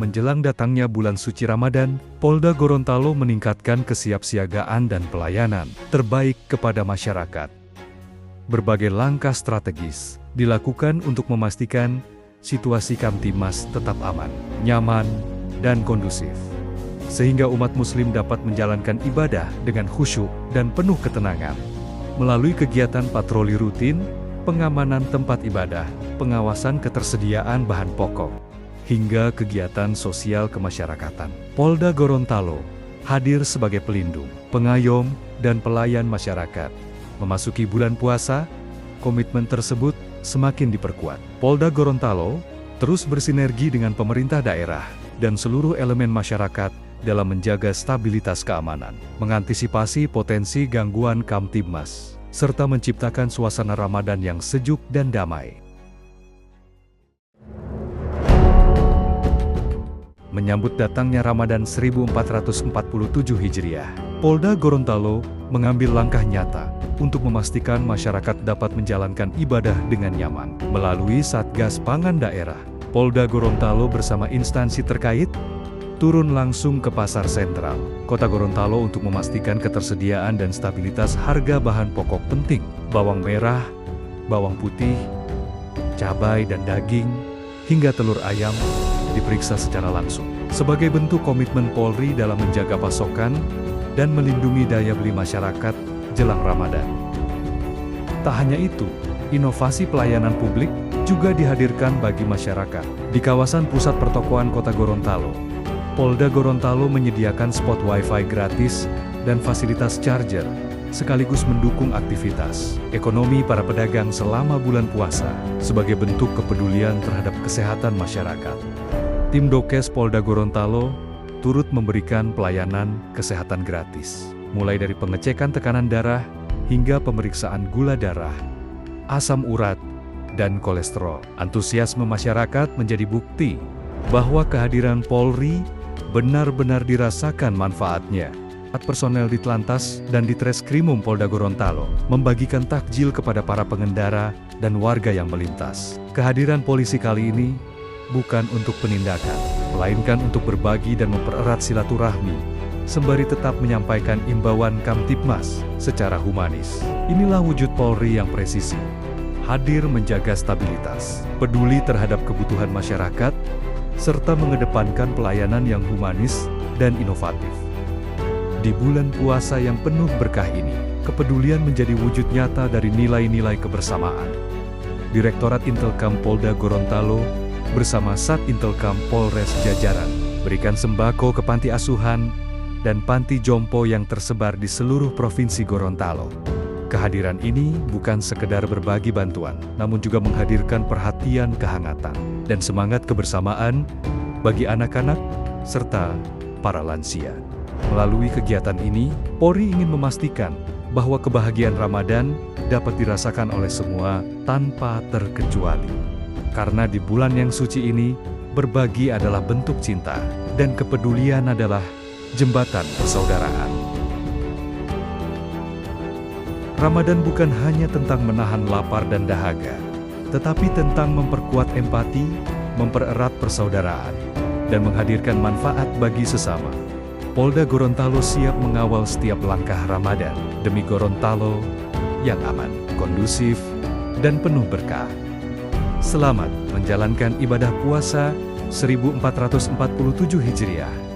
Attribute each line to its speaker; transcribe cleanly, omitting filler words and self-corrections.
Speaker 1: Menjelang datangnya bulan suci Ramadan, Polda Gorontalo meningkatkan kesiapsiagaan dan pelayanan terbaik kepada masyarakat. Berbagai langkah strategis dilakukan untuk memastikan situasi Kamtibmas tetap aman, nyaman, dan kondusif, sehingga umat muslim dapat menjalankan ibadah dengan khusyuk dan penuh ketenangan. Melalui kegiatan patroli rutin, pengamanan tempat ibadah, pengawasan ketersediaan bahan pokok, hingga kegiatan sosial kemasyarakatan, Polda Gorontalo hadir sebagai pelindung, pengayom, dan pelayan masyarakat. Memasuki bulan puasa, komitmen tersebut semakin diperkuat. Polda Gorontalo terus bersinergi dengan pemerintah daerah dan seluruh elemen masyarakat dalam menjaga stabilitas keamanan, mengantisipasi potensi gangguan Kamtibmas, serta menciptakan suasana Ramadan yang sejuk dan damai. Menyambut datangnya Ramadan 1447 Hijriah, Polda Gorontalo mengambil langkah nyata untuk memastikan masyarakat dapat menjalankan ibadah dengan nyaman. Melalui Satgas Pangan Daerah, Polda Gorontalo bersama instansi terkait turun langsung ke Pasar Sentral Kota Gorontalo untuk memastikan ketersediaan dan stabilitas harga bahan pokok penting, bawang merah, bawang putih, cabai dan daging, hingga telur ayam diperiksa secara langsung. Sebagai bentuk komitmen Polri dalam menjaga pasokan dan melindungi daya beli masyarakat jelang Ramadan. Tak hanya itu, inovasi pelayanan publik juga dihadirkan bagi masyarakat. Di kawasan pusat pertokoan Kota Gorontalo, Polda Gorontalo menyediakan spot Wi-Fi gratis dan fasilitas charger, sekaligus mendukung aktivitas ekonomi para pedagang selama bulan puasa, sebagai bentuk kepedulian terhadap kesehatan masyarakat. Tim Dokes Polda Gorontalo turut memberikan pelayanan kesehatan gratis, mulai dari pengecekan tekanan darah hingga pemeriksaan gula darah, asam urat, dan kolesterol. Antusiasme masyarakat menjadi bukti bahwa kehadiran Polri benar-benar dirasakan manfaatnya. Personel Ditlantas dan Ditreskrimum Polda Gorontalo membagikan takjil kepada para pengendara dan warga yang melintas. Kehadiran polisi kali ini bukan untuk penindakan, melainkan untuk berbagi dan mempererat silaturahmi, sembari tetap menyampaikan imbauan Kamtibmas secara humanis. Inilah wujud Polri yang presisi, hadir menjaga stabilitas, peduli terhadap kebutuhan masyarakat, serta mengedepankan pelayanan yang humanis dan inovatif. Di bulan puasa yang penuh berkah ini, kepedulian menjadi wujud nyata dari nilai-nilai kebersamaan. Direktorat Intelkam Polda Gorontalo bersama Sat Intelkam Polres jajaran berikan sembako ke panti asuhan dan panti jompo yang tersebar di seluruh provinsi Gorontalo. Kehadiran ini bukan sekedar berbagi bantuan, namun juga menghadirkan perhatian, kehangatan, dan semangat kebersamaan bagi anak-anak serta para lansia. Melalui kegiatan ini, Polri ingin memastikan bahwa kebahagiaan Ramadan dapat dirasakan oleh semua tanpa terkecuali. Karena di bulan yang suci ini, berbagi adalah bentuk cinta, dan kepedulian adalah jembatan persaudaraan. Ramadan bukan hanya tentang menahan lapar dan dahaga, tetapi tentang memperkuat empati, mempererat persaudaraan, dan menghadirkan manfaat bagi sesama. Polda Gorontalo siap mengawal setiap langkah Ramadan demi Gorontalo yang aman, kondusif, dan penuh berkah. Selamat menjalankan ibadah puasa 1447 Hijriah.